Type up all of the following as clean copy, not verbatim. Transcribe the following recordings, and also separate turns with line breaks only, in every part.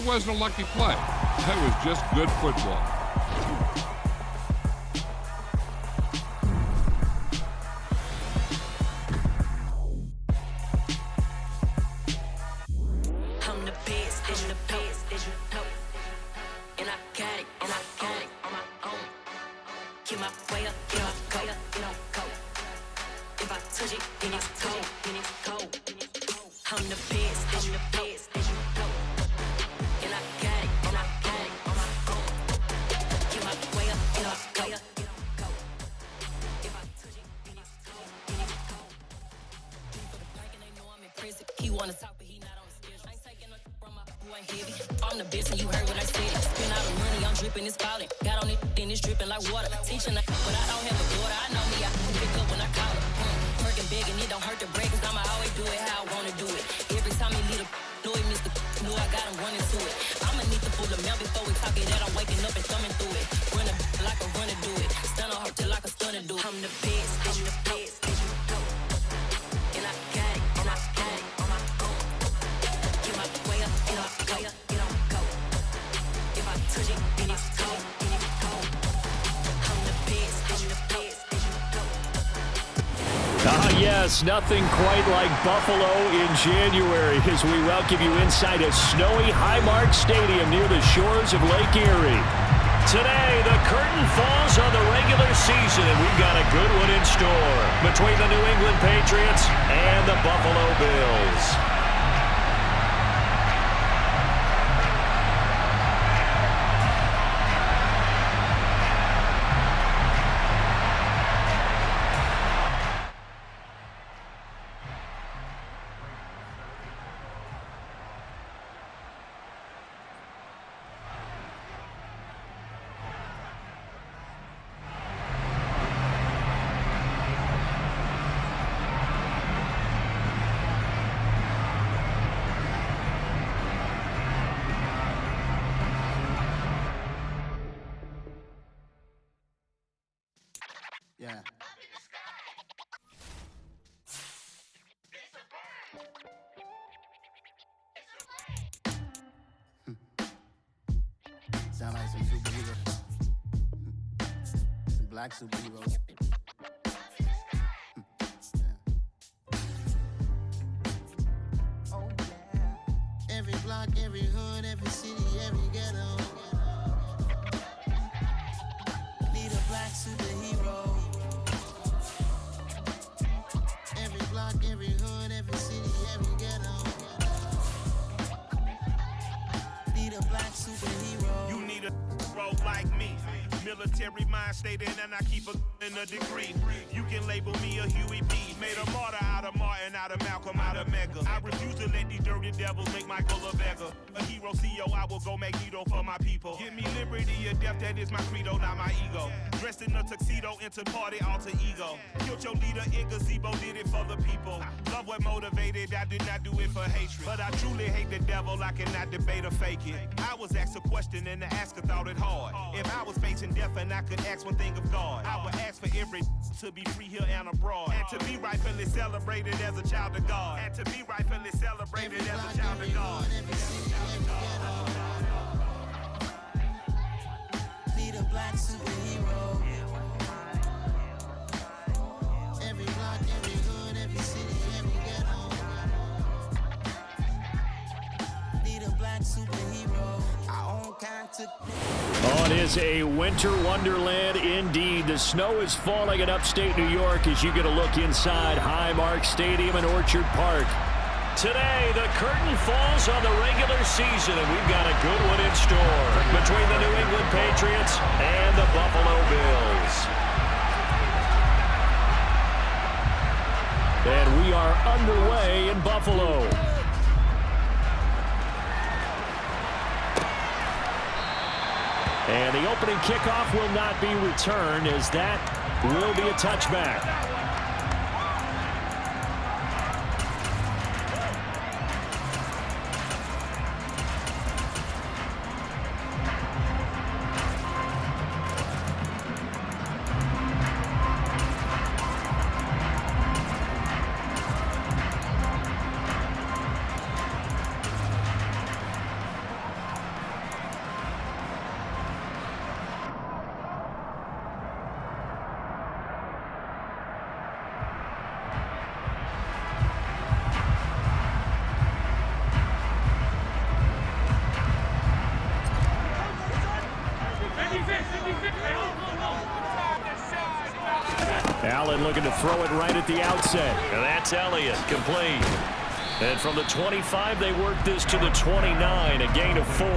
wasn't a lucky play. That was just good football.
I'm the best, and the best, as you know. And I got it, on my own. Get my way up, get my go, go. If I touch it, then it's cold, I'm the best, and the best, as you know. And I got it, on my own. Get my way up, get my go. If I touch it, then it's cold, For the park and they know I'm impressive. He wanna talk, but he not on the schedule. I ain't taking no from my boy heavy. I'm the best, and you heard what I said. Spend all the money, I'm dripping, it's falling. Got on it, then it's dripping like water. Teaching, but I don't have a daughter. I know me, I can pick up when I call her. Working big, and it don't hurt to break, cause I'ma always do it how I wanna do it. Every time he lead a know he missed the know I got him running to it. I'ma need the full amount before we talk it that I'm waking up and thumbing through it. Run a like a runner do it. Stun on her till like a stunner do it. I'm the best, and the best, as you know. And I got it, on my own. Get my way up, get on go. If I touch it, then it's cold, I'm the best, and the best, as you know.
Yes, nothing quite like Buffalo in January as we welcome you inside a snowy Highmark Stadium near the shores of Lake Erie. Today, the curtain falls on the regular season, and we've got a good one in store between the New England Patriots and the Buffalo Bills.
Yeah. Sound like some superheroes. Some black superheroes. Oh yeah. Every block, every hood, every city, every ghetto. Need a black superhero. Every block, every hood, every city, every ghetto. Need a black superhero.
You need a bro like me. Military mind stated, and I keep in a degree. You can label me a Huey P. Made a martyr out of Martin, out of Malcolm, out of Mega. I refuse to let these dirty devils make Michael a beggar. A hero CEO, I will go Magneto for my people. Give me liberty or death, that is my credo, not my ego. Dressed in a tuxedo, into party, alter ego. Killed your leader in gazebo, did it for the people. Love what motivated, I did not do it for hatred. But I truly hate the devil, I cannot debate or fake it. I was asked a question and the asker thought it hard. If I was facing death and I could ask one thing of God, I would ask for every to be free here and abroad. And to be rightfully celebrated as a child of God. And to be rightfully celebrated as a child of God.
Need a black superhero. Every block, every hood, every city, every ghetto. Need a black superhero. I own character.
Oh, it is a winter wonderland indeed. The snow is falling in upstate New York as you get a look inside Highmark Stadium in Orchard Park. Today, the curtain falls on the regular season, and we've got a good one in store between the New England Patriots and the Buffalo Bills. And we are underway in Buffalo. And the opening kickoff will not be returned, as that will be a touchback. Allen looking to throw it right at the outset. And that's Elliott, complete. And from the 25, they work this to the 29, a gain of 4.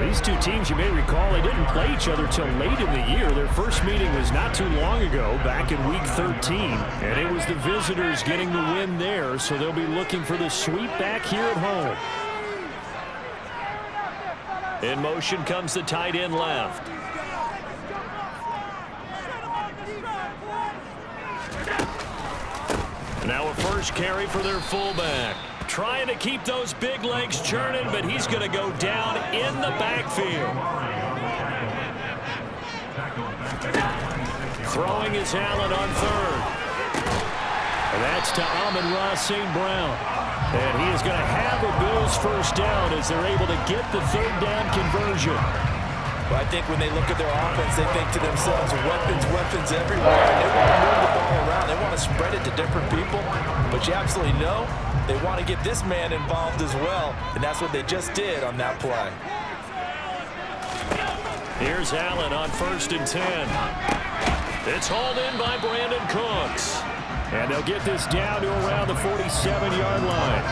These two teams, you may recall, they didn't play each other till late in the year. Their first meeting was not too long ago, back in Week 13. And it was the visitors getting the win there, so they'll be looking for the sweep back here at home. In motion comes the tight end left. Now a first carry for their fullback. Trying to keep those big legs churning, but he's going to go down in the backfield. Throwing is Allen on third. And that's to Amon-Ra St. Brown. And he is going to have a Bills first down as they're able to get the third down conversion.
Well, I think when they look at their offense, they think to themselves, weapons everywhere. And they want to move the ball around. They want to spread it to different people. But you absolutely know they want to get this man involved as well. And that's what they just did on that play.
Here's Allen on 1st and 10. It's hauled in by Brandon Cooks. And they'll get this down to around the 47-yard line.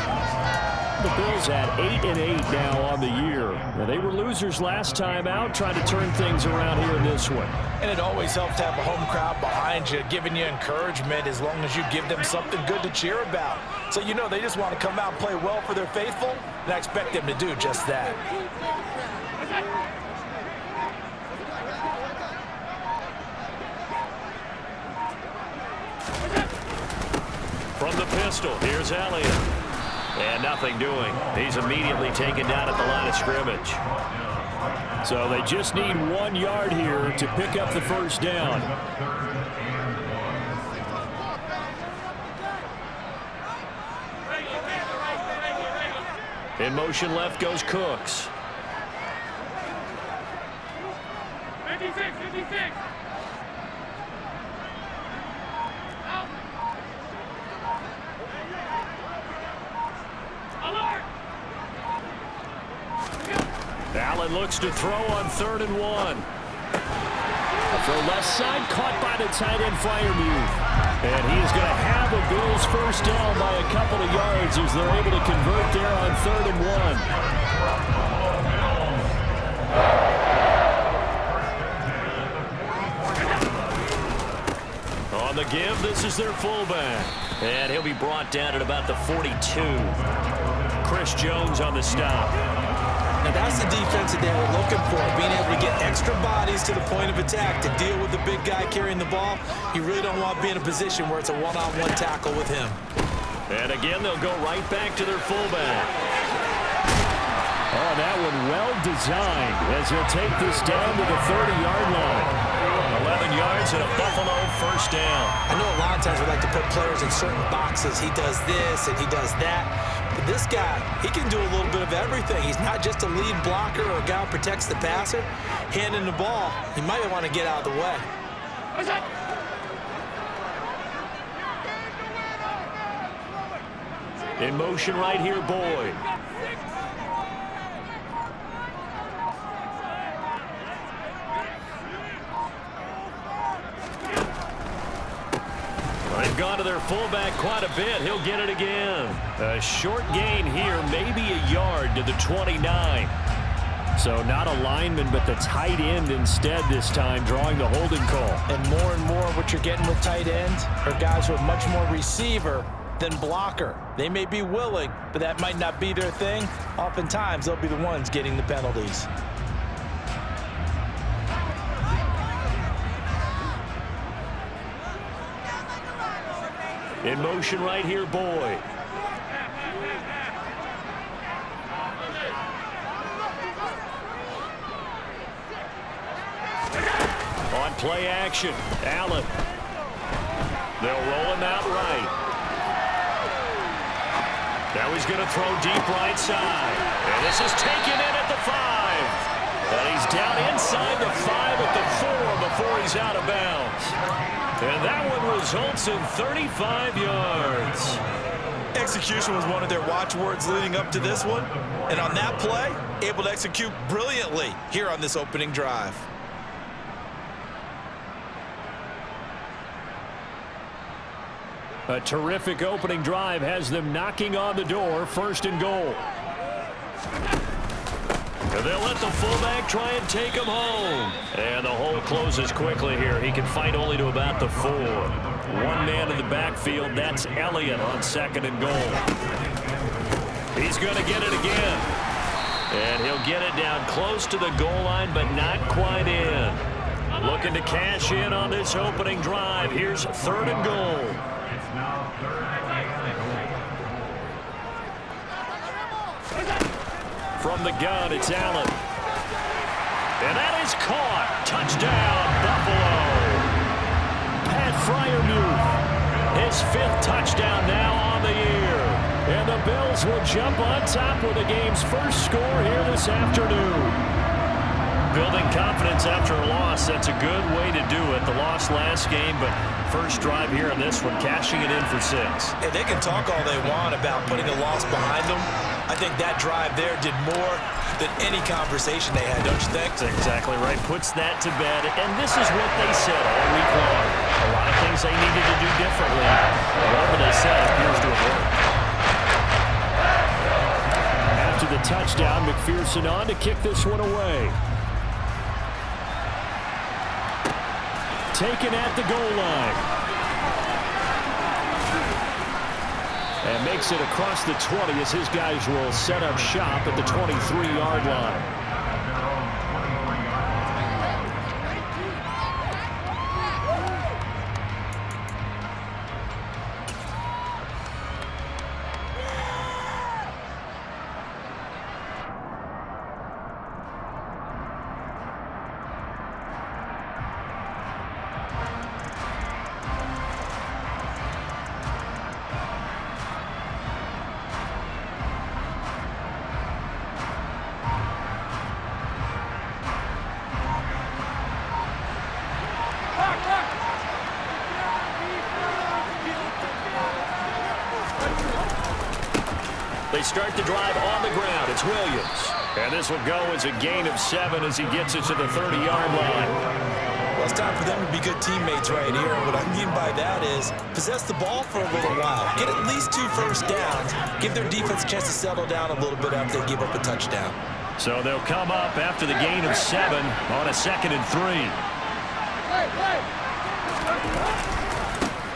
The Bills at 8-8 now on the year. Now, they were losers last time out, trying to turn things around here in this one.
And it always helps to have a home crowd behind you, giving you encouragement as long as you give them something good to cheer about. So you know they just want to come out and play well for their faithful, and I expect them to do just that.
From the pistol, here's Elliott. And nothing doing. He's immediately taken down at the line of scrimmage. So they just need 1 yard here to pick up the first down. In motion left goes Cooks.
56.
Allen looks to throw on 3rd and 1. Throw left side, caught by the tight end Freiermuth. And he is going to have a Bills first down by a couple of yards as they're able to convert there on 3rd and 1. On the give, this is their fullback. And he'll be brought down at about the 42. Chris Jones on the stop.
Now that's the defense that they were looking for, being able to get extra bodies to the point of attack to deal with the big guy carrying the ball. You really don't want to be in a position where it's a one-on-one tackle with him.
And again, they'll go right back to their fullback. Oh, that one well designed as he'll take this down to the 30-yard line. 11 yards and a Buffalo first down.
I know a lot of times we like to put players in certain boxes. He does this and he does that. But this guy, he can do a little bit of everything. He's not just a lead blocker or a guy who protects the passer. Handing the ball, he might want to get out of the way.
In motion right here, Boyd. They've gone to their fullback quite a bit. He'll get it again. A short gain here, maybe a yard to the 29. So not a lineman, but the tight end instead this time, drawing the holding call.
And more what you're getting with tight ends are guys who are much more receiver than blocker. They may be willing, but that might not be their thing. Oftentimes, they'll be the ones getting the penalties.
In motion right here, Boyd. On play action, Allen. They'll roll him out right. Now he's going to throw deep right side. And this is taken in at the 5. And he's down inside the 5 at the 4 before he's out of bounds. And that one results in 35 yards.
Execution was one of their watchwords leading up to this one. And on that play, able to execute brilliantly here on this opening drive.
A terrific opening drive has them knocking on the door, 1st and goal. They'll let the fullback try and take him home. And the hole closes quickly here. He can fight only to about the 4. One man in the backfield. That's Elliott on 2nd and goal. He's going to get it again. And he'll get it down close to the goal line, but not quite in. Looking to cash in on this opening drive. Here's 3rd and goal. From the gun, it's Allen. And that is caught. Touchdown, Buffalo. Pat Freiermuth, his 5th touchdown now on the year. And the Bills will jump on top with the game's first score here this afternoon. Building confidence after a loss, that's a good way to do it. The loss last game, but first drive here in this one, cashing it in for 6.
Hey, they can talk all they want about putting a loss behind them. I think that drive there did more than any conversation they had, don't you think?
That's exactly right. Puts that to bed. And this is what they said all week long. A lot of things they needed to do differently. Whatever they said appears to have worked. After the touchdown, McPherson on to kick this one away. Taken at the goal line. And makes it across the 20 as his guys will set up shop at the 23-yard line. They start the drive on the ground. It's Williams. And this will go as a gain of 7 as he gets it to the 30-yard line.
Well, it's time for them to be good teammates right here. And what I mean by that is possess the ball for a little while. Get at least 2 first downs. Give their defense a chance to settle down a little bit after they give up a touchdown.
So they'll come up after the gain of 7 on a 2nd and 3.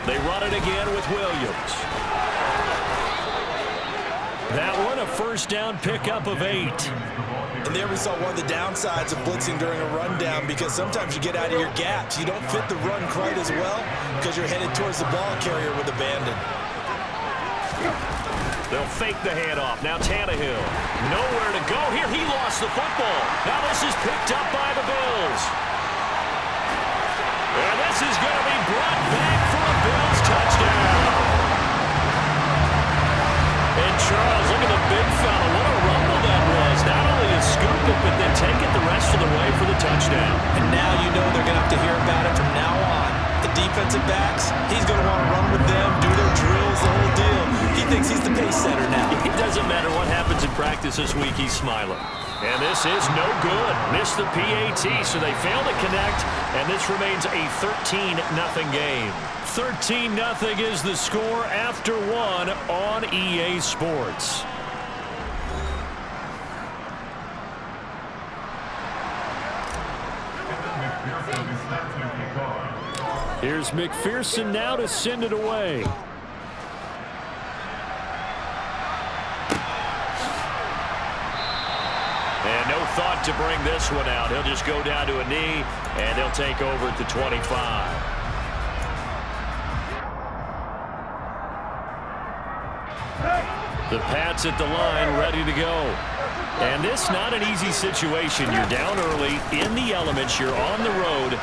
They run it again with Williams. That one, a first down pickup of 8.
And there we saw one of the downsides of blitzing during a rundown, because sometimes you get out of your gaps. You don't fit the run quite as well because you're headed towards the ball carrier with abandon.
They'll fake the handoff. Now Tannehill. Nowhere to go here. He lost the football. Now this is picked up by the Bills. And this is going to be brought back for a Bills touchdown. And Charles, look at the big fella. What a rumble that was. Not only to scoop it, but then take it the rest of the way for the touchdown.
And now you know they're going to have to hear about it from now on. The defensive backs, he's going to want to run with them, do their drills, the whole deal. He thinks he's the pace setter now.
It doesn't matter what happens in practice this week, he's smiling. And this is no good. Missed the PAT, so they fail to connect, and this remains a 13-0 game. 13-0 is the score after 1 on EA Sports. Here's McPherson now to send it away. And no thought to bring this one out. He'll just go down to a knee, and they'll take over at the 25. The Pats at the line, ready to go. And this not an easy situation. You're down early, in the elements, you're on the road.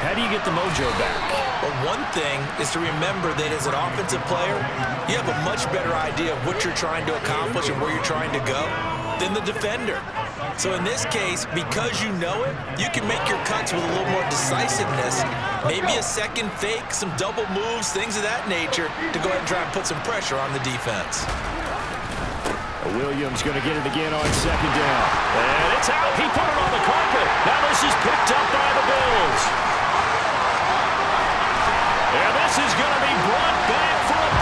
How do you get the mojo back?
Well, one thing is to remember that as an offensive player, you have a much better idea of what you're trying to accomplish and where you're trying to go than the defender. So in this case, because you know it, you can make your cuts with a little more decisiveness. Maybe a second fake, some double moves, things of that nature to go ahead and try and put some pressure on the defense.
Williams going to get it again on 2nd down. And it's out. He put it on the carpet. Now this is picked up by the Bills. And this is going to be brought back for a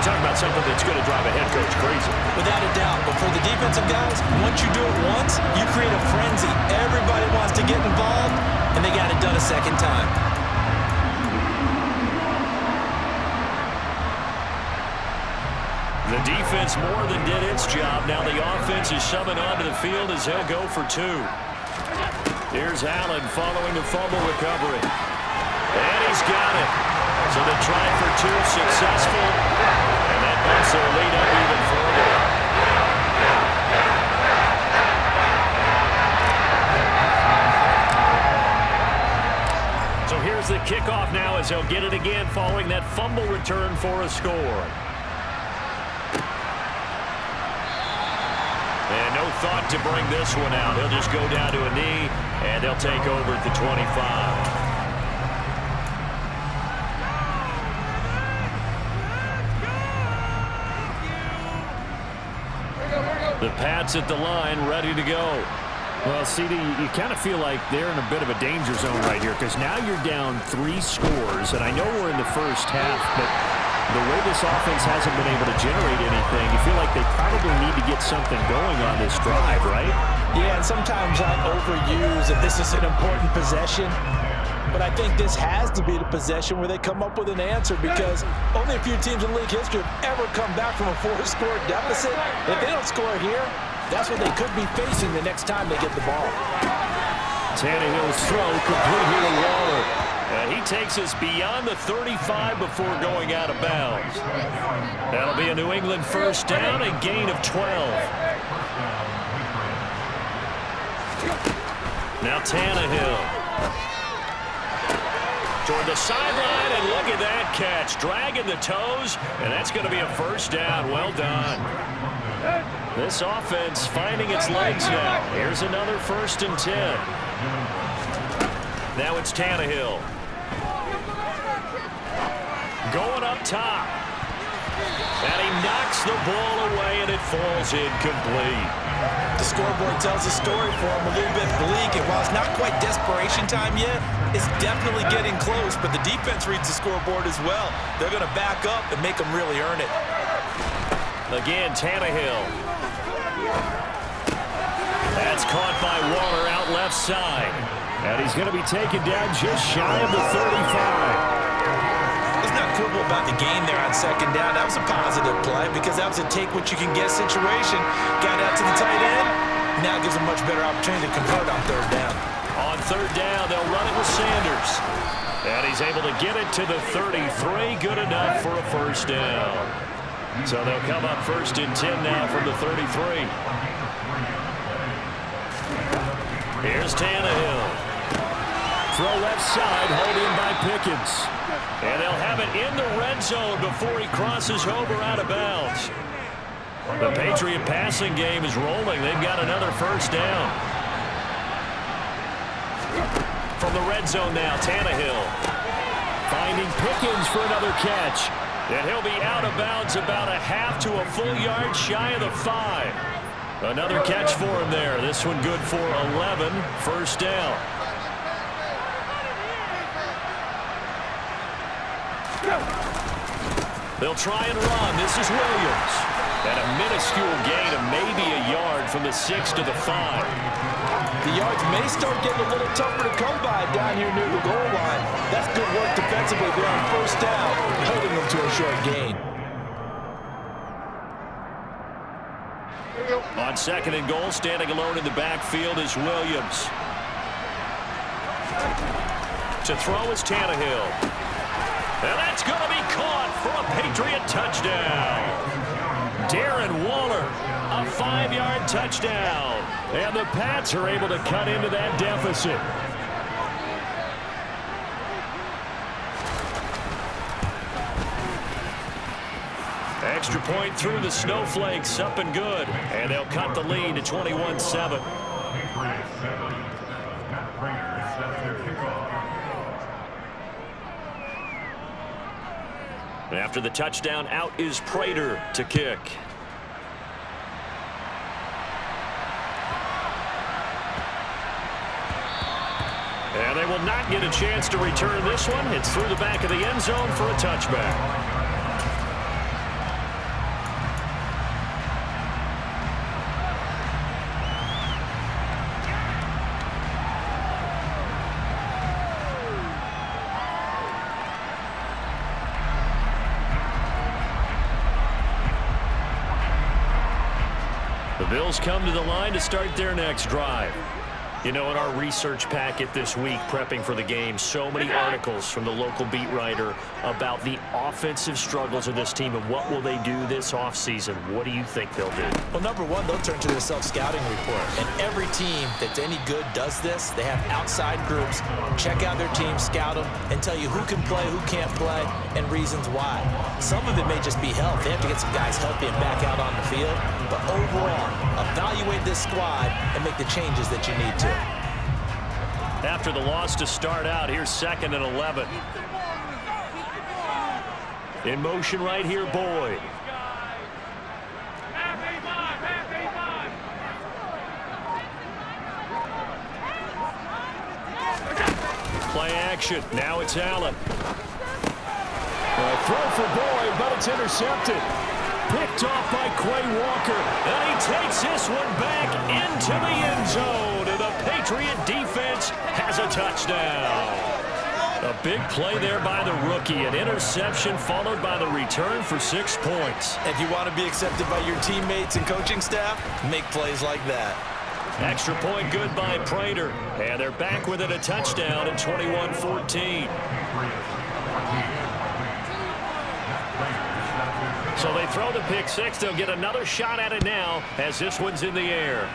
talk about something that's going to drive a head coach crazy.
Without a doubt. But for the defensive guys, once you do it once, you create a frenzy. Everybody wants to get involved, and they got it done a second time.
The defense more than did its job. Now the offense is shoving onto the field as he'll go for 2. Here's Allen following the fumble recovery. And he's got it. So the try for 2 successful. And that bumps their lead up even further. So here's the kickoff now as he'll get it again following that fumble return for a score. And no thought to bring this one out. He'll just go down to a knee, and they'll take over at the 25. The Pats at the line, ready to go.
Well, CD, you kind of feel like they're in a bit of a danger zone right here because now you're down 3 scores, and I know we're in the first half, but the way this offense hasn't been able to generate anything, you feel like they probably need to get something going on this drive, right?
Yeah, and sometimes I overuse that this is an important possession. But I think this has to be the possession where they come up with an answer because only a few teams in league history have ever come back from a 4-score deficit. If they don't score here, that's what they could be facing the next time they get the ball.
Tannehill's throw complete here to Waller. And he takes us beyond the 35 before going out of bounds. That'll be a New England first down, a gain of 12. Now Tannehill. Toward the sideline, and look at that catch. Dragging the toes, and that's going to be a first down. Well done. This offense finding its legs now. Here's another 1st and 10. Now it's Tannehill. Going up top. And he knocks the ball away, and it falls incomplete.
The scoreboard tells a story for him, a little bit bleak. And while it's not quite desperation time yet, it's definitely getting close. But the defense reads the scoreboard as well. They're going to back up and make them really earn it.
Again, Tannehill. That's caught by Waller out left side. And he's going to be taken down just shy of the 35.
Let's not quibble about the game there on 2nd down. That was a positive play because that was a take-what-you-can-get situation. Got out to the tight end. Now gives a much better opportunity to convert on 3rd down.
On 3rd down, they'll run it with Sanders. And he's able to get it to the 33. Good enough for a first down. So they'll come up 1st and 10 now from the 33. Here's Tannehill. Throw left side, hold in by Pickens. And they'll have it in the red zone before he crosses over out of bounds. The Patriot passing game is rolling. They've got another first down. From the red zone now, Tannehill. Finding Pickens for another catch. And he'll be out of bounds about a half to a full yard shy of the 5. Another catch for him there. This one good for 11. First down. They'll try and run. This is Williams. And a minuscule gain of maybe a yard from the 6 to the 5.
The yards may start getting a little tougher to come by down here near the goal line. That's good work defensively there on 1st down, holding them to a short gain.
On 2nd and goal, standing alone in the backfield is Williams. To throw is Tannehill. And that's going to be caught for a Patriot touchdown. Darren Waller, a 5-yard touchdown. And the Pats are able to cut into that deficit. Extra point through the Snowflakes, up and good. And they'll cut the lead to 21-7. After the touchdown, out is Prater to kick. And they will not get a chance to return this one. It's through the back of the end zone for a touchback. The Bills come to the line to start their next drive. You know, in our research packet this week, prepping for the game, so many articles from the local beat writer about the offensive struggles of this team and what will they do this offseason. What do you think they'll do?
Well, number one, they'll turn to their self-scouting report. And every team that's any good does this. They have outside groups, check out their team, scout them, and tell you who can play, who can't play, and reasons why. Some of it may just be health. They have to get some guys healthy and back out on the field. But overall, evaluate this squad and make the changes that you need to.
After the loss to start out, here's 2nd and 11. In motion right here, Boyd. Play action. Now it's Allen. Throw for Boyd, but it's intercepted. Picked off by Quay Walker. And he takes this one back into the end zone. And the Patriot defense has a touchdown. A big play there by the rookie. An interception followed by the return for 6 points.
If you want to be accepted by your teammates and coaching staff, make plays like that.
Extra point good by Prater. And they're back with it, a touchdown at 21-14. So they throw the pick six. They'll get another shot at it now as this one's in the air.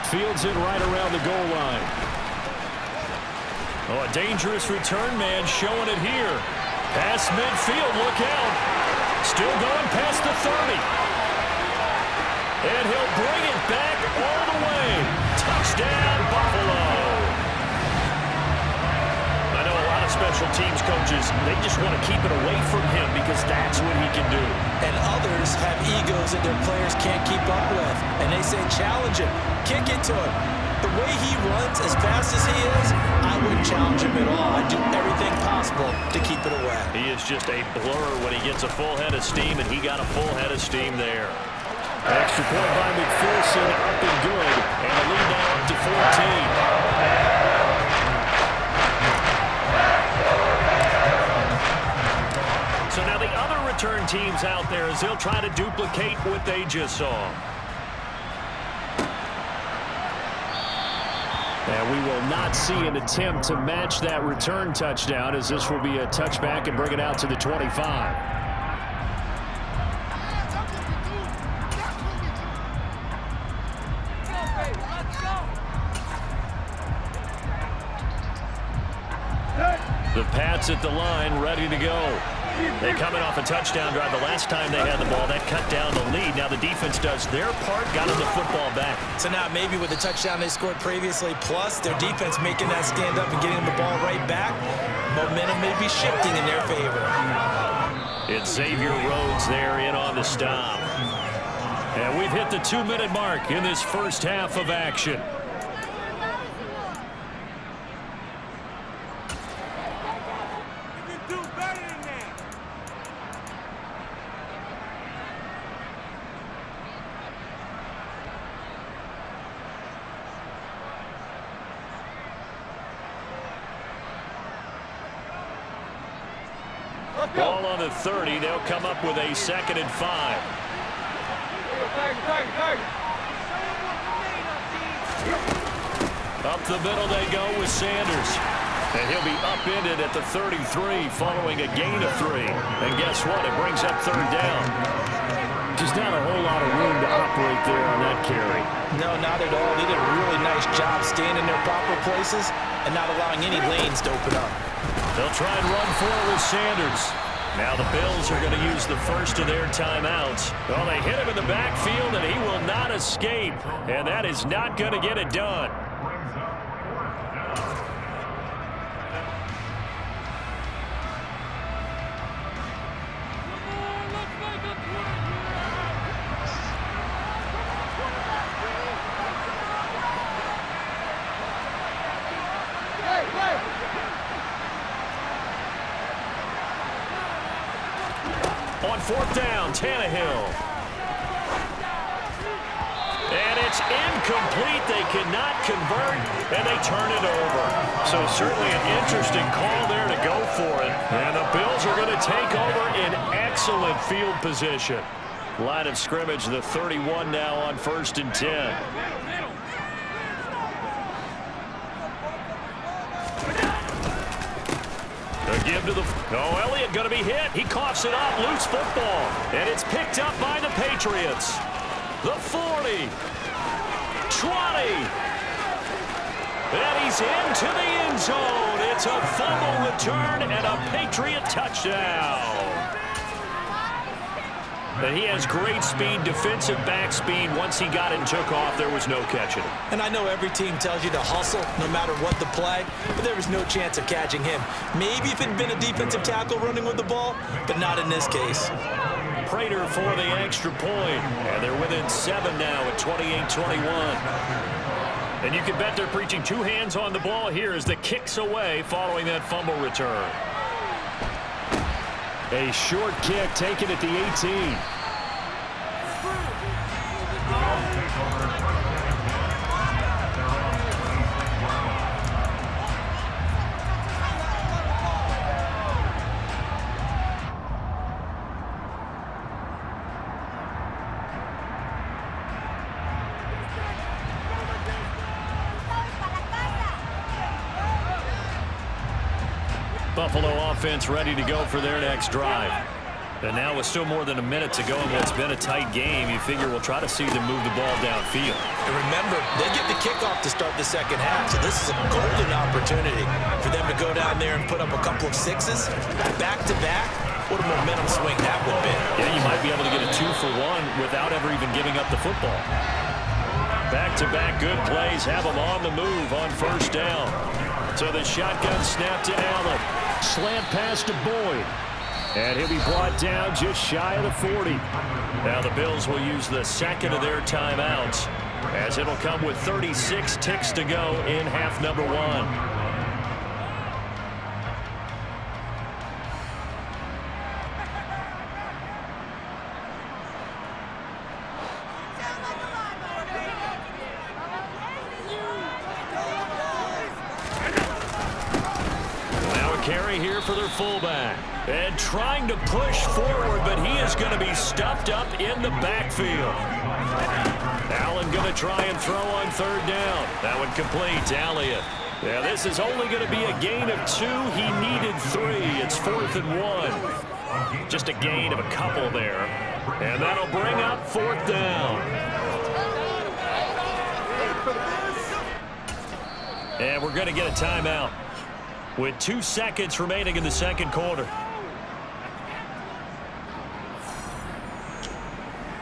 Fields it right around the goal line. Oh, a dangerous return man showing it here. Past midfield, look out. Still going past the 30. And he'll bring it back all the way. Touchdown, Buffalo. I know a lot of special teams coaches, they just want to keep it away from him because that's what he can do.
And others have egos that their players can't keep up with. And they say, challenge him, kick it to him. The way he runs as fast as he is, I wouldn't challenge him at all. I'd do everything possible to keep it away.
He is just a blur when he gets a full head of steam, and he got a full head of steam there. Extra point by McPherson, up and good. And the lead now up to 14. So now the other return teams out there as they'll try to duplicate what they just saw. And we will not see an attempt to match that return touchdown as this will be a touchback and bring it out to the 25. The Pats at the line, ready to go. They're coming off a touchdown drive. The last time they had the ball, that cut down the lead. Now the defense does their part, got them the football back.
So now maybe with the touchdown they scored previously, plus their defense making that stand up and getting the ball right back, momentum may be shifting in their favor.
It's Xavier Rhodes there in on the stop. And we've hit the 2-minute mark in this first half of action. Ball on the 30. They'll come up with a 2nd and 5. Up the middle they go with Sanders. And he'll be upended at the 33 following a gain of 3. And guess what? It brings up 3rd down. Just not a whole lot of room to operate there on that carry.
No, not at all. They did a really nice job staying in their proper places and not allowing any lanes to open up.
They'll try and run for it with Sanders. Now the Bills are going to use the first of their timeouts. Well, they hit him in the backfield, and he will not escape. And that is not going to get it done. On 4th down, Tannehill. And it's incomplete. They cannot convert, and they turn it over. So certainly an interesting call there to go for it. And the Bills are going to take over in excellent field position. Line of scrimmage, the 31 now on 1st and 10. The give to the... Oh, Elliott going to be hit. He coughs it up. Loose football. And it's picked up by the Patriots. The 40. 20. And he's into the end zone. It's a fumble return and a Patriot touchdown. And he has great speed, defensive back speed. Once he got it and took off, there was no catching him.
And I know every team tells you to hustle no matter what the play, but there was no chance of catching him. Maybe if it had been a defensive tackle running with the ball, but not in this case.
Prater for the extra point. And they're within 7 now at 28-21. And you can bet they're preaching 2 hands on the ball here as the kick's away following that fumble return. A short kick taken at the 18. Buffalo offense ready to go for their next drive. And now with still more than a minute to go in what's been a tight game, you figure we'll try to see them move the ball downfield.
And remember, they get the kickoff to start the second half, so this is a golden opportunity for them to go down there and put up a couple of sixes. Back-to-back, what a momentum swing that would be.
Yeah, you might be able to get a 2-for-1 without ever even giving up the football. Back-to-back good plays have them on the move on 1st down. So the shotgun snap to Allen. Slant pass to Boyd. And he'll be brought down just shy of the 40. Now the Bills will use the second of their timeouts as it'll come with 36 ticks to go in half number 1. Carry here for their fullback. And trying to push forward, but he is going to be stuffed up in the backfield. Allen going to try and throw on 3rd down. That one complete to Elliott. Yeah, this is only going to be a gain of 2. He needed 3. It's 4th and 1. Just a gain of a couple there. And that'll bring up 4th down. And we're going to get a timeout with 2 seconds remaining in the second quarter.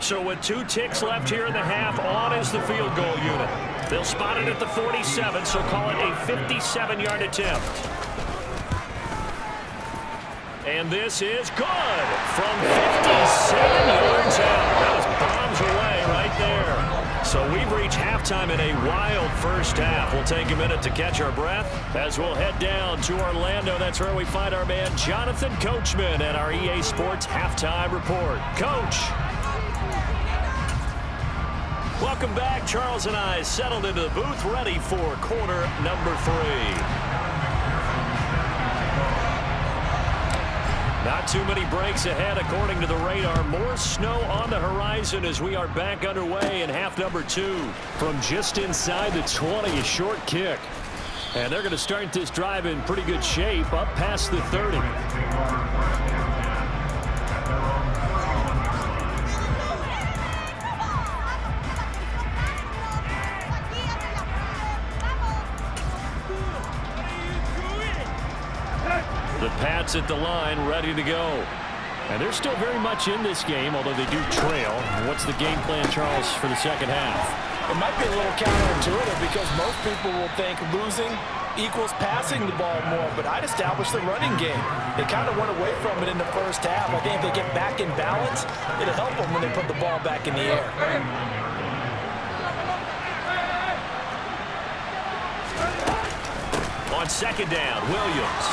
So with 2 ticks left here in the half, on is the field goal unit. They'll spot it at the 47, so call it a 57-yard attempt. And this is good from 57 yards out. That was bombs away right there. So we've reached halftime in a wild first half. We'll take a minute to catch our breath as we'll head down to Orlando. That's where we find our man Jonathan Coachman at our EA Sports Halftime Report. Coach. Welcome back. Charles and I settled into the booth, ready for quarter number 3. Not too many breaks ahead according to the radar. More snow on the horizon as we are back underway in half number 2. From just inside the 20, a short kick. And they're going to start this drive in pretty good shape up past the 30. The Pats at the line, ready to go. And they're still very much in this game, although they do trail. What's the game plan, Charles, for the second half?
It might be a little counterintuitive because most people will think losing equals passing the ball more, but I'd establish the running game. They kind of went away from it in the first half. I think if they get back in balance, it'll help them when they put the ball back in the air.
On second down, Williams.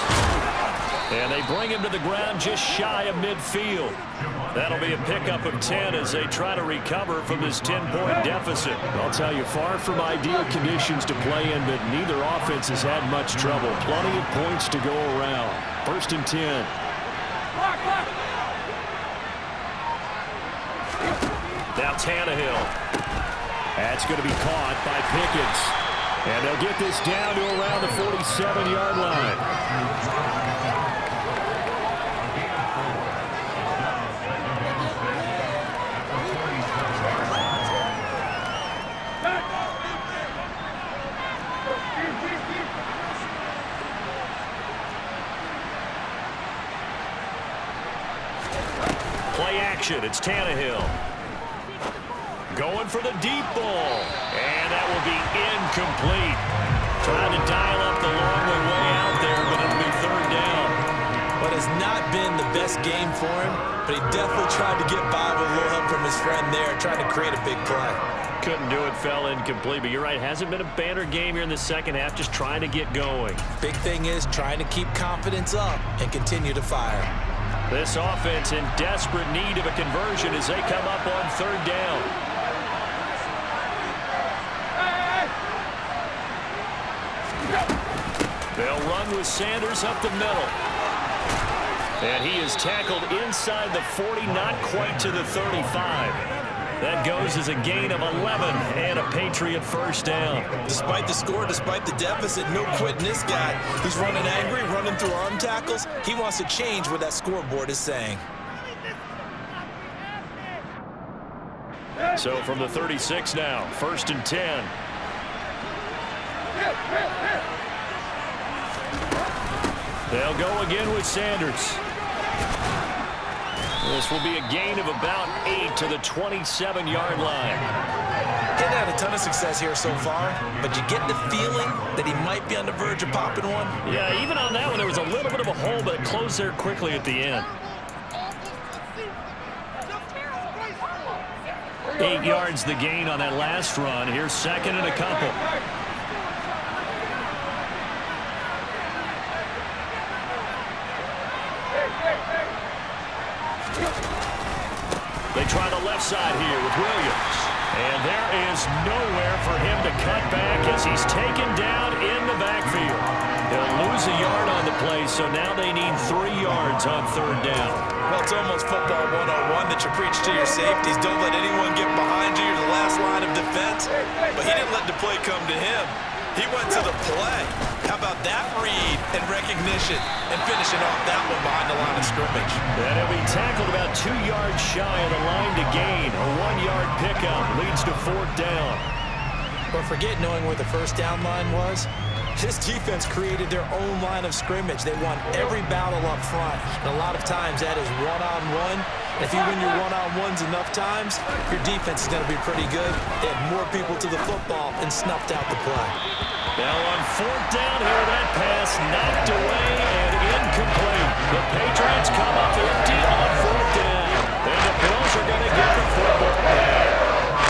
And they bring him to the ground just shy of midfield. That'll be a pickup of 10 as they try to recover from this 10-point deficit.
I'll tell you, far from ideal conditions to play in, but neither offense has had much trouble. Plenty of points to go around. 1st and 10.
Now Tannehill. That's going to be caught by Pickens. And they'll get this down to around the 47-yard line. Play action, it's Tannehill. Going for the deep ball. And that will be incomplete. Trying to dial up the long way out there, but it'll be third down.
What has not been the best game for him, but he definitely tried to get by with a little help from his friend there, trying to create a big play.
Couldn't do it, fell incomplete, but you're right, hasn't been a banner game here in the second half, just trying to get going.
Big thing is trying to keep confidence up and continue to fire.
This offense in desperate need of a conversion as they come up on third down. They'll run with Sanders up the middle. And he is tackled inside the 40, not quite to the 35. That goes as a gain of 11 and a Patriot first down.
Despite the score, despite the deficit, no quitting this guy. He's running angry, running through arm tackles. He wants to change what that scoreboard is saying.
So from the 36 now, 1st and 10. They'll go again with Sanders. This will be a gain of about 8 to the 27-yard line.
He hasn't had a ton of success here so far, but you get the feeling that he might be on the verge of popping one.
Yeah, even on that one, there was a little bit of a hole, but it closed there quickly at the end. 8 yards the gain on that last run. Here's second and a couple. They try the left side here with Williams. And there is nowhere for him to cut back as he's taken down in the backfield. They'll lose a yard on the play, so now they need 3 yards on third down.
Well, it's almost football 101 that you preach to your safeties. Don't let anyone get behind you. You're the last line of defense. But he didn't let the play come to him. He went to the play. How about that read and recognition and finishing off that one behind the line of scrimmage?
And he'll be tackled about 2 yards shy of the line to gain. A 1-yard pickup leads to fourth down.
But forget knowing where the first down line was. This defense created their own line of scrimmage. They won every battle up front. And a lot of times that is one-on-one. If you win your one-on-ones enough times, your defense is going to be pretty good. They had more people to the football and snuffed out the play.
Now on fourth down here, that pass knocked away and incomplete. The Patriots come up empty on fourth down. And the Bills are going to get the football back.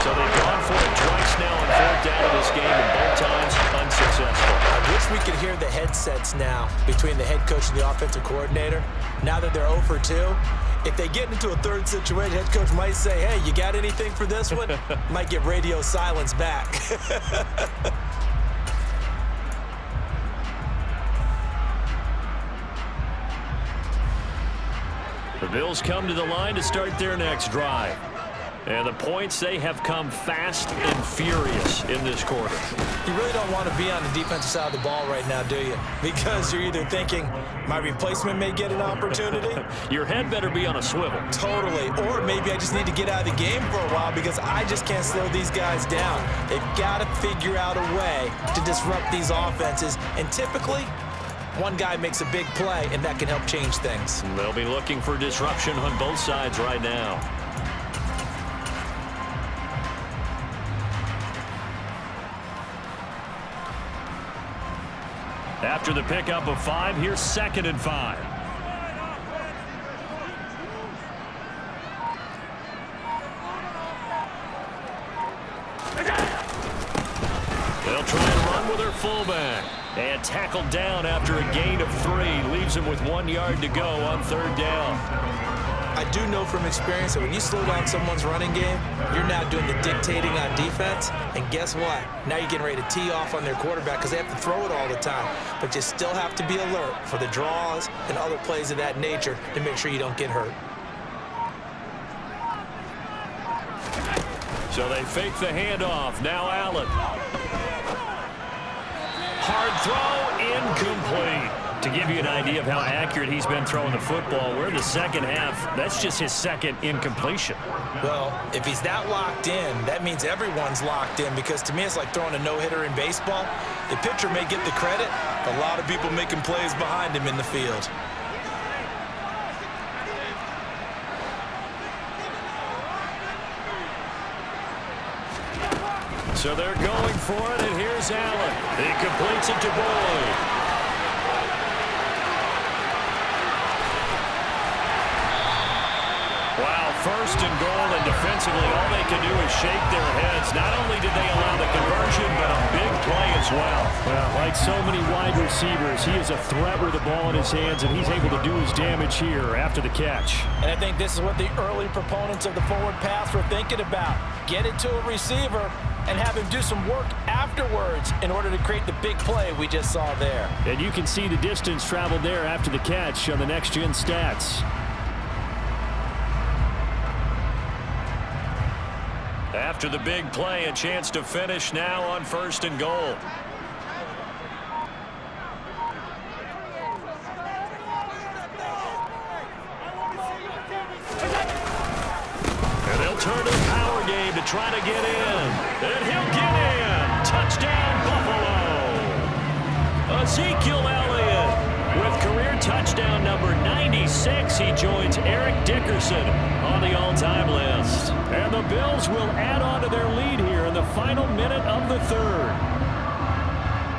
So they've gone for it twice now on fourth down in this game, and both times unsuccessful.
I wish we could hear the headsets now between the head coach and the offensive coordinator. Now that they're 0 for 2, if they get into a third situation, head coach might say, hey, you got anything for this one? Might get radio silence back.
The Bills come to the line to start their next drive. And the points, they have come fast and furious in this quarter.
You really don't want to be on the defensive side of the ball right now, do you? Because you're either thinking, my replacement may get an opportunity.
Your head better be on a swivel.
Totally. Or maybe I just need to get out of the game for a while because I just can't slow these guys down. They've got to figure out a way to disrupt these offenses. And typically, one guy makes a big play, and that can help change things.
They'll be looking for disruption on both sides right now. After the pickup of 5, here's 2nd and 5. They'll try and run with their fullback. And tackled down after a gain of 3. Leaves him with 1 yard to go on third down.
I do know from experience that when you slow down someone's running game, you're now doing the dictating on defense. And guess what? Now you're getting ready to tee off on their quarterback because they have to throw it all the time. But you still have to be alert for the draws and other plays of that nature to make sure you don't get hurt.
So they fake the handoff. Now Allen. Hard throw, incomplete. To give you an idea of how accurate he's been throwing the football, we're in the second half. That's just his second incompletion.
Well, if he's that locked in, that means everyone's locked in, because to me it's like throwing a no-hitter in baseball. The pitcher may get the credit, but a lot of people making plays behind him in the field.
So they're going for it, and here's Allen. He completes it to Boyd. Wow, first and goal, and defensively all they can do is shake their heads. Not only did they allow the conversion, but a big play as well.
Well, like so many wide receivers, he is a threat with the ball in his hands, and he's able to do his damage here after the catch.
And I think this is what the early proponents of the forward pass were thinking about. Get it to a receiver and have him do some work afterwards in order to create the big play we just saw there.
And you can see the distance traveled there after the catch on the next-gen stats.
After the big play, a chance to finish now on first and goal. And they'll turn to the power game to try to get in. And he'll get in. Touchdown, Buffalo. Ezekiel Elliott with career touchdown number 96. He joins Eric Dickerson on the all-time list. And the Bills will add on to their lead here in the final minute of the third.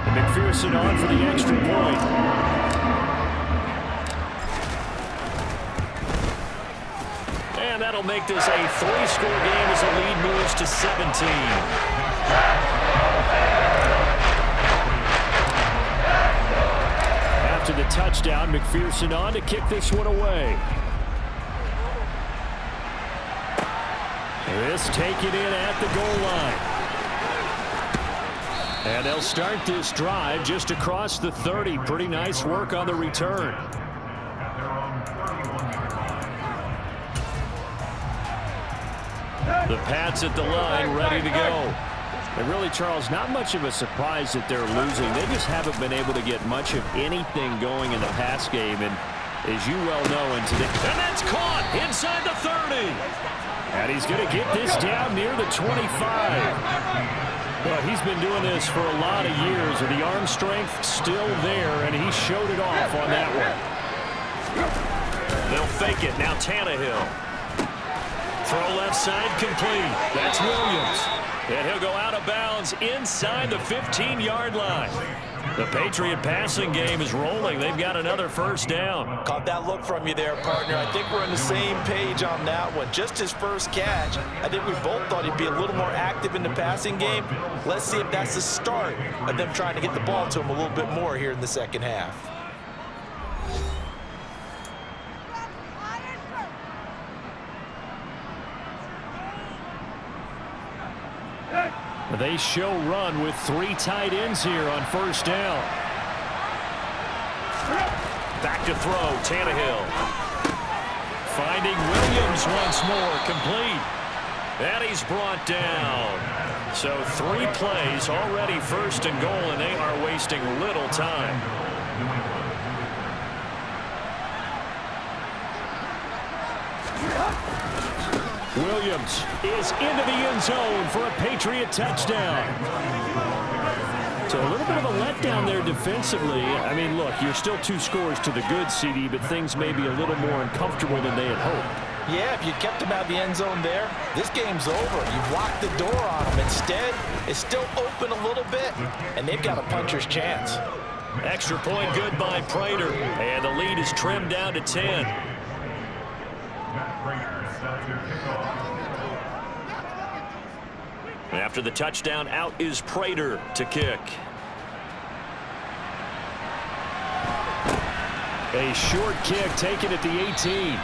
And McPherson on for the extra point. And that'll make this a 3-score game as the lead moves to 17. After the touchdown, McPherson on to kick this one away. This taken in at the goal line. And they'll start this drive just across the 30. Pretty nice work on the return. The Pats at the line, ready to go. And really, Charles, not much of a surprise that they're losing. They just haven't been able to get much of anything going in the pass game. And as you well know, and that's caught inside the 30. And he's going to get this down near the 25. Well, he's been doing this for a lot of years, and the arm strength still there, and he showed it off on that one. They'll fake it. Now Tannehill. Throw left side complete. That's Williams. And he'll go out of bounds inside the 15-yard line. The Patriot passing game is rolling. They've got another first down.
Caught that look from you there, partner. I think we're on the same page on that one. Just his first catch. I think we both thought he'd be a little more active in the passing game. Let's see if that's the start of them trying to get the ball to him a little bit more here in the second half.
They show run with 3 tight ends here on first down.
Back to throw, Tannehill. Finding Williams once more, complete. And he's brought down. So 3 plays, already first and goal, and they are wasting little time.
Williams is into the end zone for a Patriot touchdown. So a little bit of a letdown there defensively. I mean, look, you're still 2 scores to the good, CD, but things may be a little more uncomfortable than they had hoped.
Yeah, if you kept him out of the end zone there, this game's over. You've locked the door on him. Instead, it's still open a little bit, and they've got a puncher's chance.
Extra point good by Prater, and the lead is trimmed down to 10. After the touchdown, out is Prater to kick.
A short kick taken at the 18.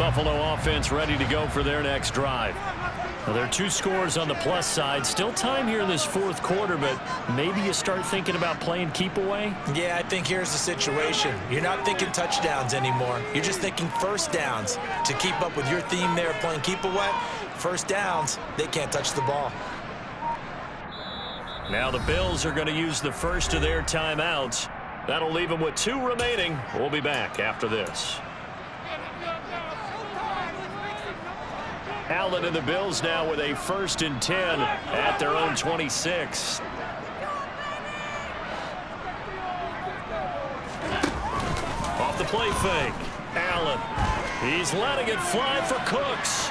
Buffalo offense ready to go for their next drive. Well, there are 2 scores on the plus side. Still time here in this fourth quarter, but maybe you start thinking about playing keep away?
Yeah, I think here's the situation. You're not thinking touchdowns anymore. You're just thinking first downs. To keep up with your theme there, playing keep away, first downs, they can't touch the ball.
Now the Bills are going to use the first of their timeouts. That'll leave them with 2 remaining. We'll be back after this. Allen and the Bills now with a 1st and 10 at their own 26. Off the play fake. Allen. He's letting it fly for Cooks.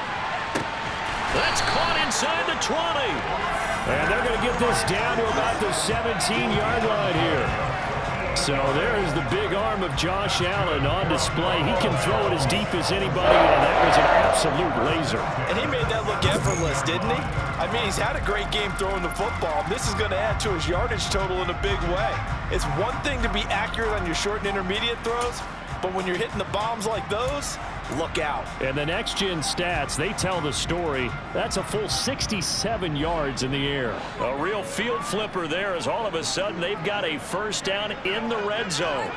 That's caught inside the 20. And they're going to get this down to about the 17-yard line here. So there's the big arm of Josh Allen on display. He can throw it as deep as anybody, and that was an absolute laser.
And he made that look effortless, didn't he? I mean, he's had a great game throwing the football. This is going to add to his yardage total in a big way. It's one thing to be accurate on your short and intermediate throws, but when you're hitting the bombs like those, look out.
And the next-gen stats, they tell the story. That's a full 67 yards in the air. A real field flipper there as all of a sudden they've got a first down in the red zone.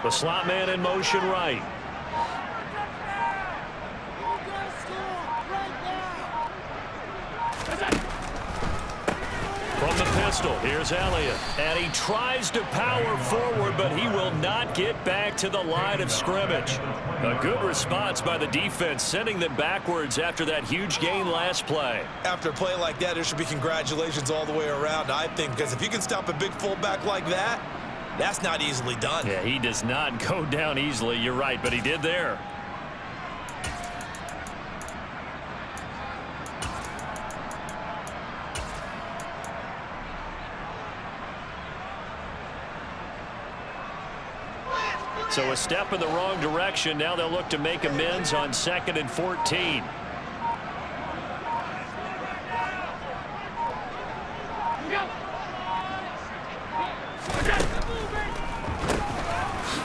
The slot man in motion right. From the pistol, here's Elliott. And he tries to power forward, but he will not get back to the line of scrimmage. A good response by the defense, sending them backwards after that huge gain last play.
After a play like that, there should be congratulations all the way around, I think, because if you can stop a big fullback like that, that's not easily done.
Yeah, he does not go down easily. You're right, but he did there. So a step in the wrong direction. Now they'll look to make amends on 2nd and 14.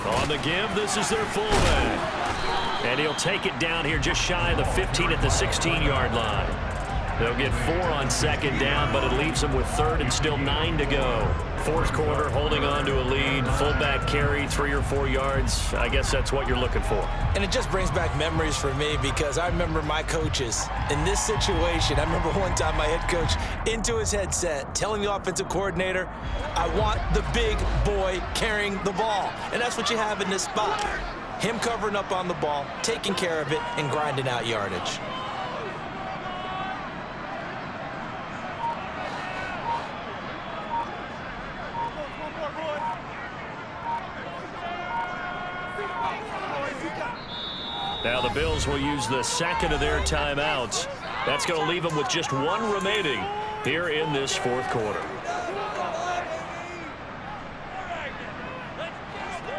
On the give, this is their fullback. And he'll take it down here just shy of the 15 at the 16-yard line. They'll get 4 on 2nd down, but it leaves them with 3rd and still 9 to go. Fourth quarter, holding on to a lead. Fullback carry, 3 or 4 yards. I guess that's what you're looking for.
And it just brings back memories for me because I remember my coaches in this situation. I remember one time my head coach into his headset telling the offensive coordinator, I want the big boy carrying the ball. And that's what you have in this spot. Him covering up on the ball, taking care of it, and grinding out yardage.
Now the Bills will use the 2nd of their timeouts. That's going to leave them with just 1 remaining here in this fourth quarter.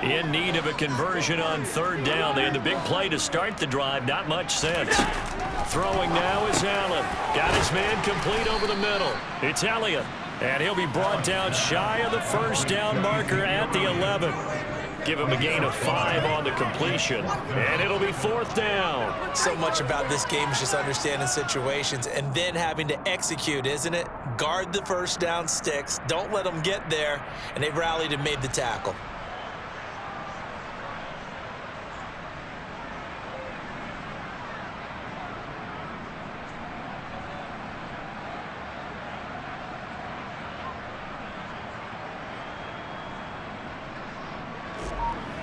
In need of a conversion on 3rd down. They had the big play to start the drive. Not much sense. Throwing now is Allen. Got his man complete over the middle. It's Elliott. And he'll be brought down shy of the first down marker at the 11. Give him a gain of 5 on the completion. And it'll be 4th down.
So much about this game is just understanding situations and then having to execute, isn't it? Guard the first down sticks. Don't let them get there. And they rallied and made the tackle.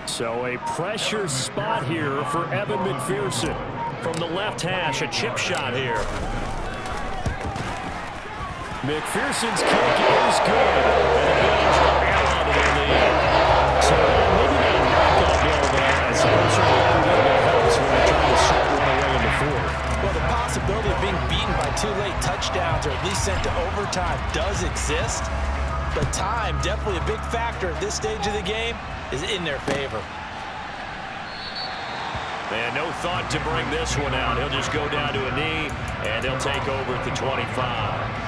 So a pressure spot here for Evan McPherson. From the left hash, a chip shot here. McPherson's kick is good. And the Bills are out of their lead. So maybe they knocked that ball there. I suppose a little bit helps when they're trying to sort one away in the fourth.
Well, the possibility of being beaten by 2 late touchdowns or at least sent to overtime does exist. But time, definitely a big factor at this stage of the game, is in their favor.
And no thought to bring this one out. He'll just go down to a knee, and he'll take over at the 25.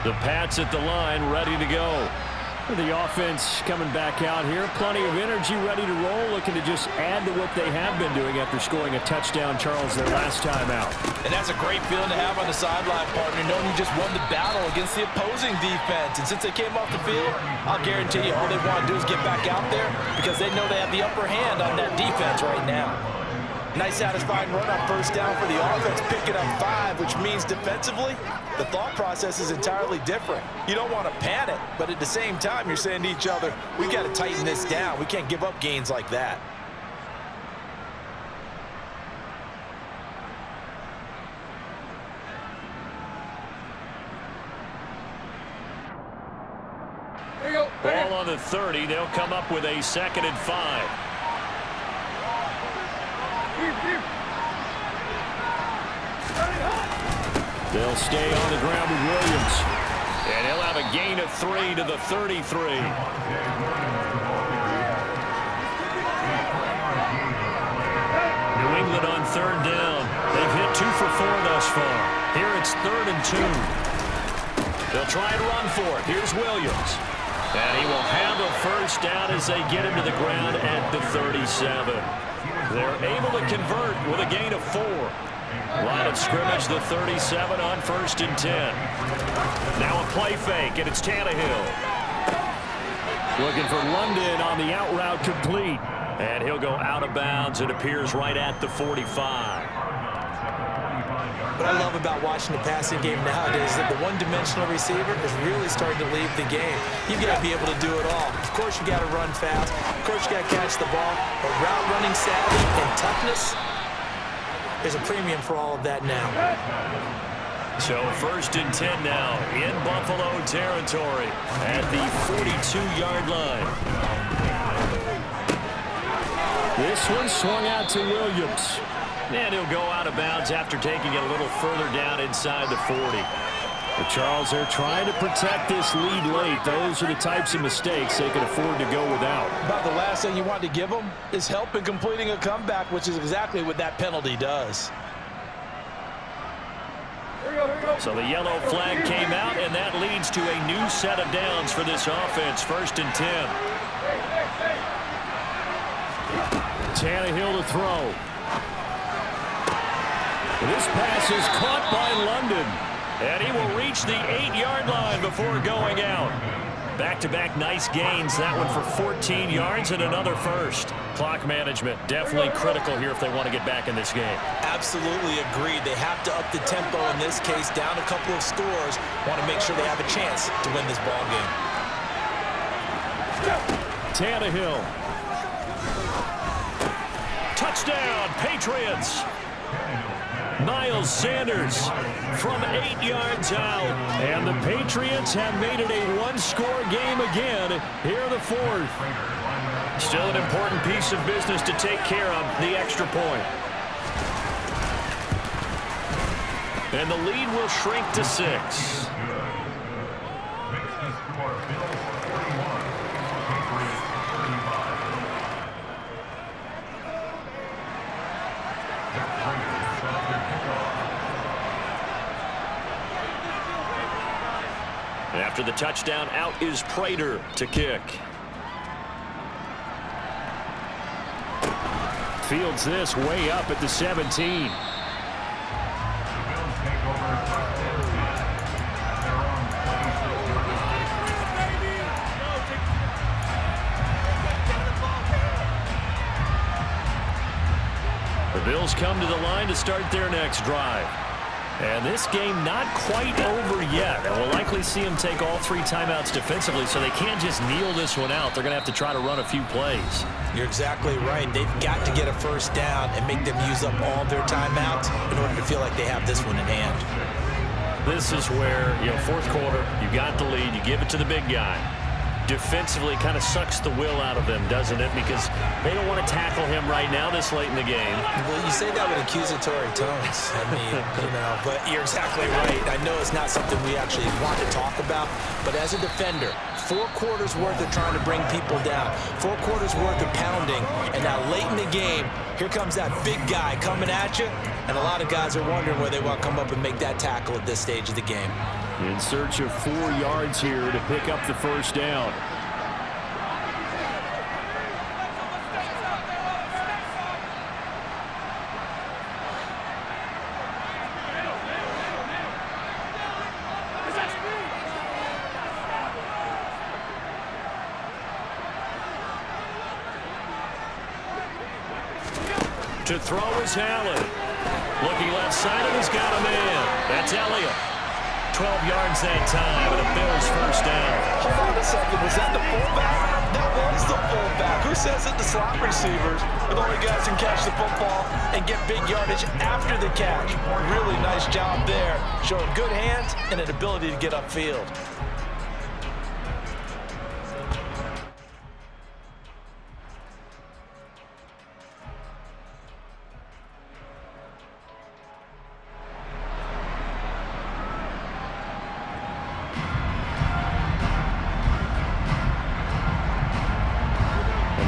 The Pats at the line, ready to go.
The offense coming back out here. Plenty of energy, ready to roll, looking to just add to what they have been doing after scoring a touchdown, Charles, their last time out.
And that's a great feeling to have on the sideline, partner, knowing you just won the battle against the opposing defense. And since they came off the field, I'll guarantee you all they want to do is get back out there because they know they have the upper hand on that defense right now. Nice satisfying run on first down for the offense, picking up 5, which means defensively, the thought process is entirely different. You don't want to panic, but at the same time, you're saying to each other, we got to tighten this down. We can't give up gains like that.
Ball on the 30. They'll come up with a 2nd and 5.
They'll stay on the ground with Williams.
And he'll have a gain of 3 to the 33. New England on 3rd down. They've hit 2 for 4 thus far. Here it's 3rd and 2. They'll try and run for it. Here's Williams. And he will have a first down as they get him to the ground at the 37. They're able to convert with a gain of 4. Line of scrimmage, the 37 on 1st and 10. Now a play fake, and it's Tannehill.
Looking for London on the out route complete.
And he'll go out of bounds. It appears right at the 45.
What I love about watching the passing game nowadays is that the one-dimensional receiver is really starting to leave the game. You've got to be able to do it all. Of course, you got to run fast. Of course, you got to catch the ball. But route running savvy and toughness, there's a premium for all of that now.
So 1st and 10 now in Buffalo territory at the 42-yard line.
This one swung out to Williams.
And he'll go out of bounds after taking it a little further down inside the 40.
But Charles, they're trying to protect this lead late. Those are the types of mistakes they can afford to go without.
About the last thing you want to give them is help in completing a comeback, which is exactly what that penalty does.
So the yellow flag came out, and that leads to a new set of downs for this offense. 1st and 10.
Tannehill to throw. This pass is caught by London.
And he will reach the 8-yard line before going out. Back-to-back nice gains. That one for 14 yards and another first. Clock management definitely critical here if they want to get back in this game.
Absolutely agreed. They have to up the tempo in this case, down a couple of scores. Want to make sure they have a chance to win this ball game.
Tannehill.
Touchdown, Patriots. Miles Sanders from 8 yards out.
And the Patriots have made it a one-score game again here in the 4th.
Still an important piece of business to take care of, the extra point. And the lead will shrink to 6. After the touchdown, out is Prater to kick.
Fields this way up at the 17.
The Bills come to the line to start their next drive. And this game not quite over yet. And we'll likely see them take all 3 timeouts defensively, so they can't just kneel this one out. They're going to have to try to run a few plays.
You're exactly right. They've got to get a first down and make them use up all their timeouts in order to feel like they have this one in hand.
This is where, 4th quarter, you got the lead, you give it to the big guy. Defensively, kind of sucks the will out of them, doesn't it? Because they don't want to tackle him right now this late in the game.
Well, you say that with accusatory tones. I mean, but you're exactly right. I know it's not something we actually want to talk about, but as a defender, 4 quarters worth of trying to bring people down, 4 quarters worth of pounding, and now late in the game, here comes that big guy coming at you, and a lot of guys are wondering where they want to come up and make that tackle at this stage of the game.
In search of 4 yards here to pick up the first down. To throw is Allen. Looking left side, and he's got a man. That's Elliott. 12 yards that time, and a Bills first down.
Hold on a second. Was that the fullback? That was the fullback. Who says it? The slot receivers. The only guys can catch the football and get big yardage after the catch. Really nice job there. Showing good hands and an ability to get upfield.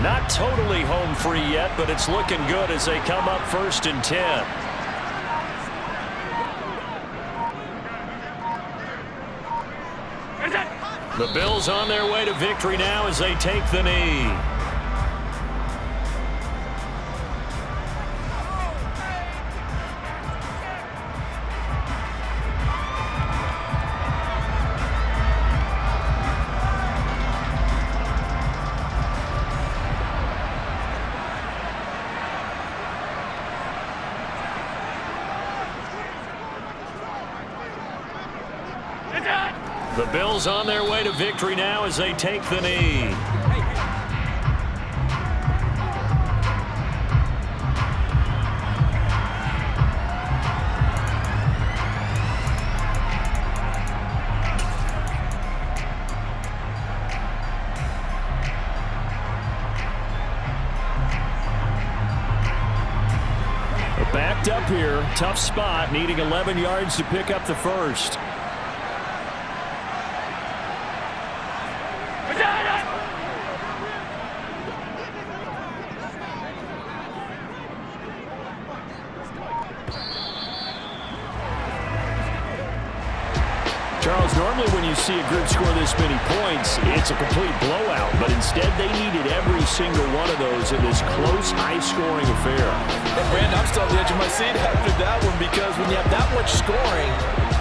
Not totally home free yet, but it's looking good as they come up 1st and 10. The Bills on their way to victory now as they take the knee. The Bills on their way to victory now as they take the knee. They're backed up here. Tough spot, needing 11 yards to pick up the first. Charles, normally when you see a group score this many points, it's a complete blowout. But instead, they needed every single one of those in this close, high-scoring affair.
And Brandon, I'm still on the edge of my seat after that one, because when you have that much scoring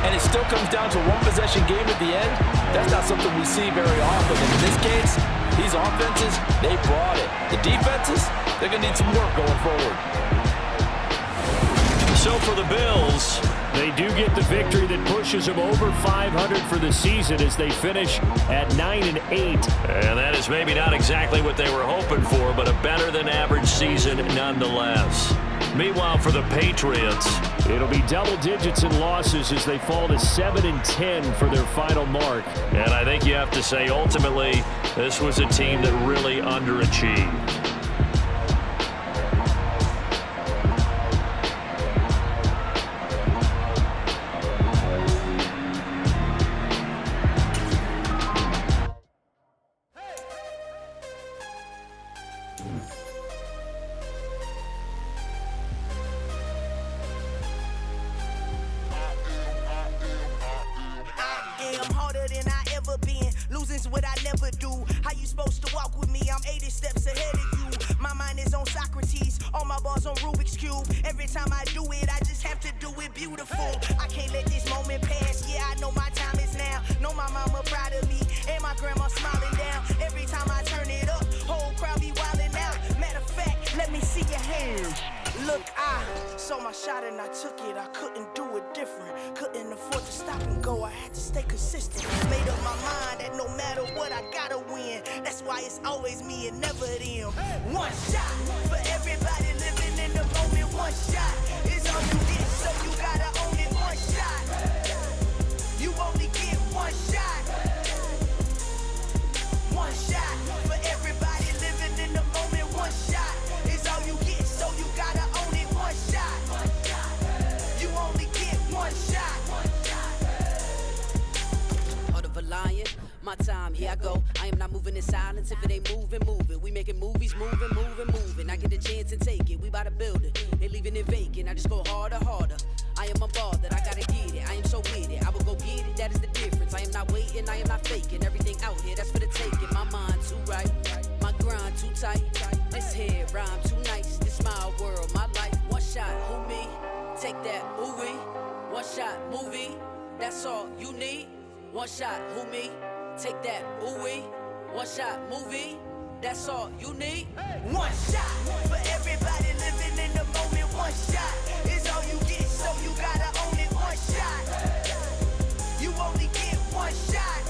and it still comes down to a one-possession game at the end, that's not something we see very often. And in this case, these offenses, they brought it. The defenses, they're going to need some work going forward.
So for the Bills, they do get the victory that pushes them over 500 for the season as they finish at 9-8. And that is maybe not exactly what they were hoping for, but a better-than-average season nonetheless. Meanwhile, for the Patriots, it'll be double digits in losses as they fall to 7-10 for their final mark. And I think you have to say, ultimately, this was a team that really underachieved.
I am a ball that I gotta get it. I am so with it. I will go get it. That is the deal. hating, I am not faking. Everything out here, that's for the taking. My mind too right, my grind too tight. This here rhyme too nice. This my world, my life. One shot, who me? Take that, ooh-wee. One shot, movie. That's all you need. One shot, who me? Take that, ooh-wee. One shot, movie. That's all you need.
One shot for everybody living in the moment. One shot is all you get, so you gotta own it. One shot. You only get one shot.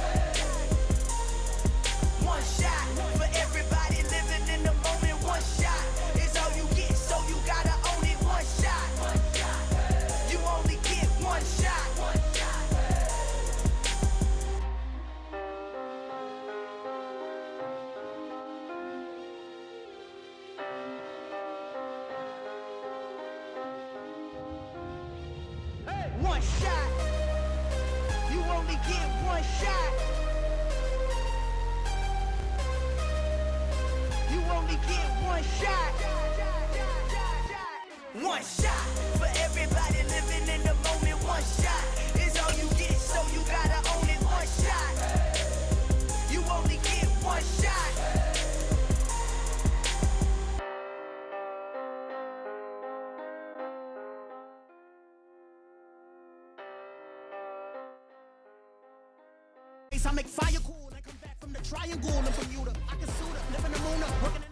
One shot for everybody living in the moment. One shot is all you get, so you gotta own it. One shot. You only get one shot. One shot. You only get one shot. You only get one shot. One shot for everybody living in the moment. One shot is all you get, so you gotta own it. One shot. You only get one shot. I make fire cool. I come back from the triangle in Bermuda. I can suit up, live in the moon up, working